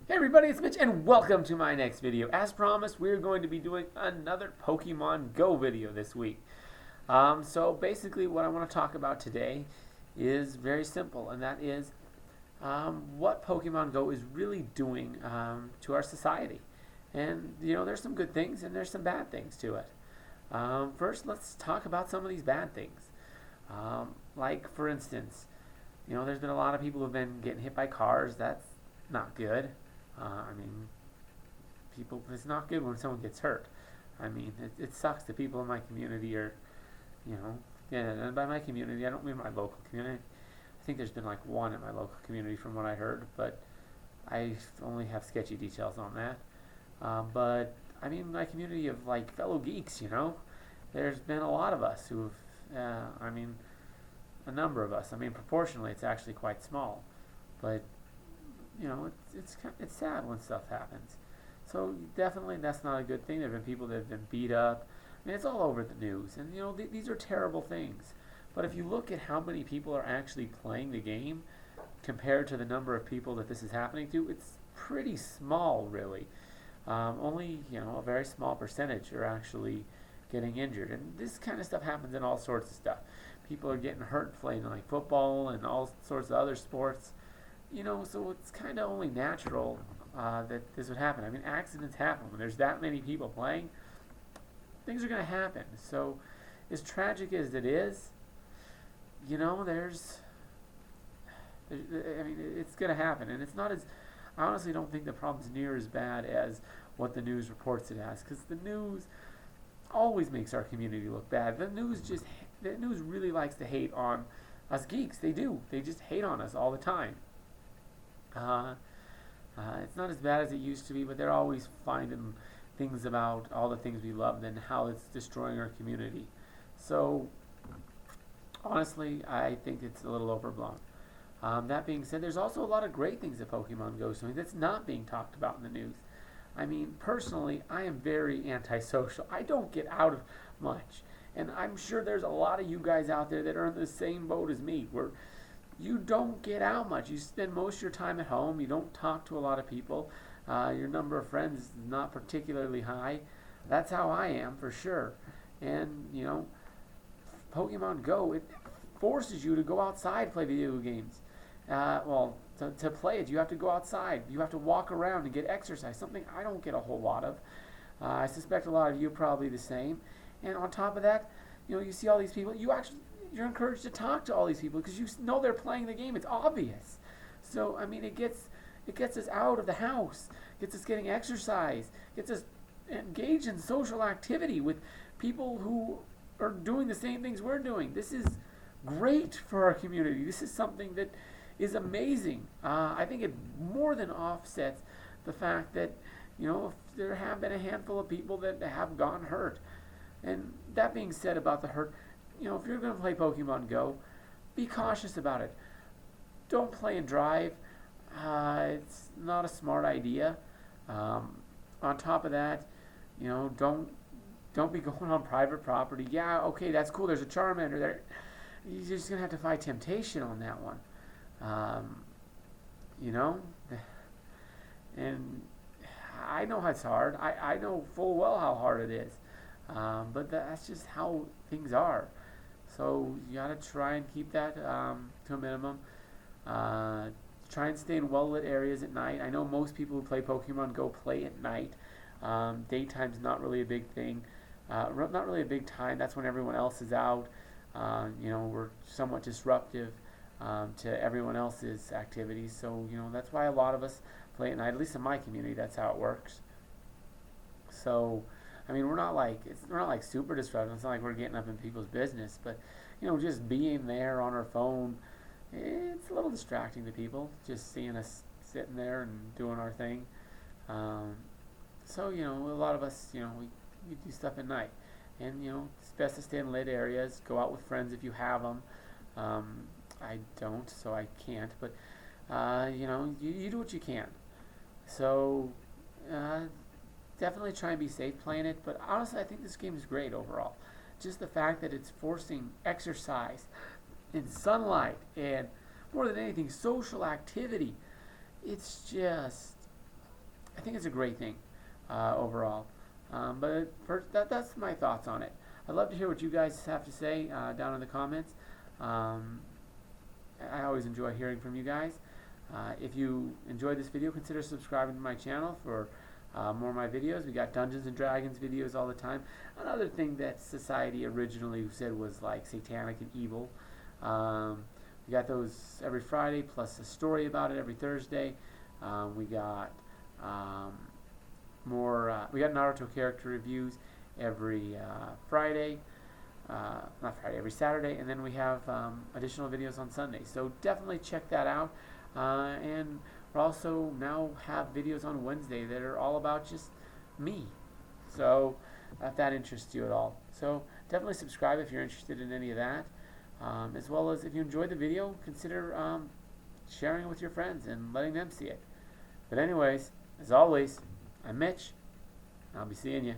Hey everybody, it's Mitch and welcome to my next video. As promised, we're going to be doing another Pokemon Go video this week. So basically what I want to talk about today is very simple, and that is what Pokemon Go is really doing to our society. And there's some good things and there's some bad things to it. First, let's talk about some of these bad things. Like for instance, there's been a lot of people who've been getting hit by cars. That's not good. I mean, it's not good when someone gets hurt. I mean, it sucks that people in my community are, yeah, and by my community, I don't mean my local community. I think there's been like one in my local community from what I heard, but I only have sketchy details on that. But I mean, my community of like fellow geeks, there's been a lot of us who've, I mean, a number of us. I mean, proportionally, it's actually quite small, but it's sad when stuff happens. So definitely that's not a good thing. There have been people that have been beat up. I mean, it's all over the news, and these are terrible things. But if you look at how many people are actually playing the game compared to the number of people that this is happening to, it's pretty small, really. Only a very small percentage are actually getting injured, and this kind of stuff happens in all sorts of stuff. People are getting hurt playing like football and all sorts of other sports. So it's kind of only natural that this would happen. I mean, accidents happen. When there's that many people playing, things are going to happen. So, as tragic as it is, I mean, it's going to happen. And it's not as, I honestly don't think the problem's near as bad as what the news reports it as. Because the news always makes our community look bad. The news really likes to hate on us geeks. They do. They just hate on us all the time. It's not as bad as it used to be, but they're always finding things about all the things we love and how it's destroying our community. So, honestly, I think it's a little overblown. That being said, there's also a lot of great things that Pokemon Go is doing that's not being talked about in the news. I mean, personally, I am very antisocial. I don't get out of much. And I'm sure there's a lot of you guys out there that are in the same boat as me, where you don't get out much. You spend most of your time at home. You don't talk to a lot of people. Your number of friends is not particularly high. That's how I am, for sure. And, Pokemon Go, it forces you to go outside and play video games. To play it, you have to go outside. You have to walk around and get exercise, something I don't get a whole lot of. I suspect a lot of you are probably the same. And on top of that, you see all these people. You're encouraged to talk to all these people because you know they're playing the game. It's obvious. So I mean, it gets us out of the house, gets us getting exercise, gets us engaged in social activity with people who are doing the same things we're doing. This is great for our community. This is something that is amazing. I think it more than offsets the fact that if there have been a handful of people that have gotten hurt. And that being said about the hurt, if you're going to play Pokemon Go, be cautious about it. Don't play and drive. It's not a smart idea. On top of that, don't be going on private property. Yeah, okay, that's cool. There's a Charmander there. You're just going to have to fight temptation on that one. And I know it's hard. I know full well how hard it is. But that's just how things are. So you gotta try and keep that to a minimum. Try and stay in well-lit areas at night. I know most people who play Pokemon Go play at night. Daytime's not really a big thing. Not really a big time. That's when everyone else is out. We're somewhat disruptive to everyone else's activities. So that's why a lot of us play at night. At least in my community, that's how it works. So, I mean, we're not like super disruptive. It's not like we're getting up in people's business, but just being there on our phone, it's a little distracting to people. Just seeing us sitting there and doing our thing. So a lot of us, we do stuff at night, and it's best to stay in lit areas. Go out with friends if you have them. I don't, so I can't. But you do what you can. So. Definitely try and be safe playing it, but honestly, I think this game is great overall. Just the fact that it's forcing exercise in sunlight and more than anything, social activity. It's just think it's a great thing overall. But that's my thoughts on it. I'd love to hear what you guys have to say down in the comments. I always enjoy hearing from you guys. If you enjoyed this video, consider subscribing to my channel for more of my videos. We got Dungeons and Dragons videos all the time. Another thing that society originally said was like satanic and evil. We got those every Friday, plus a story about it every Thursday. We got we got Naruto character reviews every Friday. Not Friday, every Saturday, and then we have additional videos on Sunday. So definitely check that out. And we also now have videos on Wednesday that are all about just me. So if that interests you at all. So definitely subscribe if you're interested in any of that. As well as if you enjoyed the video, consider sharing it with your friends and letting them see it. But anyways, as always, I'm Mitch. I'll be seeing you.